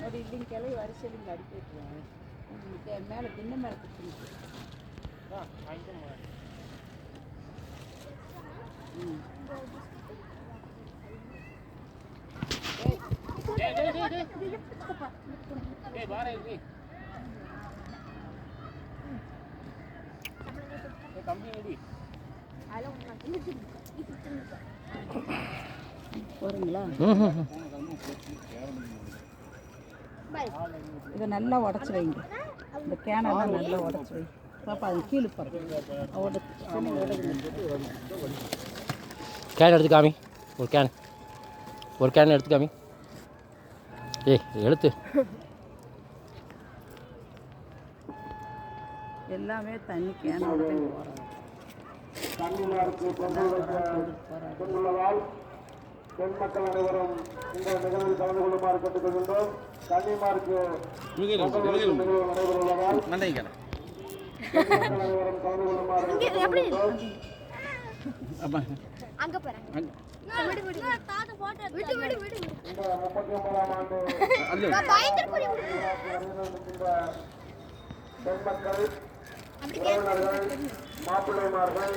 ஒரு இல்லைங்க கிளை வரிசையில் இங்கே அடிக்க விட்டுருவேன். மேலே தின்ன மேலே குத்துருக்கு. போறீங்களா? இதை நல்லா உடச்சி வைங்க. இந்த கேனெல்லாம் நல்லா உடச்சி வை பாப்பா. அது கீழே பாருங்க. கேன் எடுத்து காமி. ஒரு கேன் எடுத்து காமி. ஏய் எடுத்து. எல்லாமே தண்ணி கேனோட போகிறாங்க. பெண் மக்கள் அனைவரும் இந்த நிகழ்வில் கலந்து கொள்ளுமாறு கேட்டுக்கொள்கின்றோம். கன்னிமாருக்கு நடைபெறுவதால் அனைவரும் கலந்து கொள்ளுமாறு கேட்டுக்கொள்கின்றோம். இந்த 39ஆம் ஆண்டு பெண் மக்கள், உறவினர்கள், மாப்பிள்ளைமார்கள்,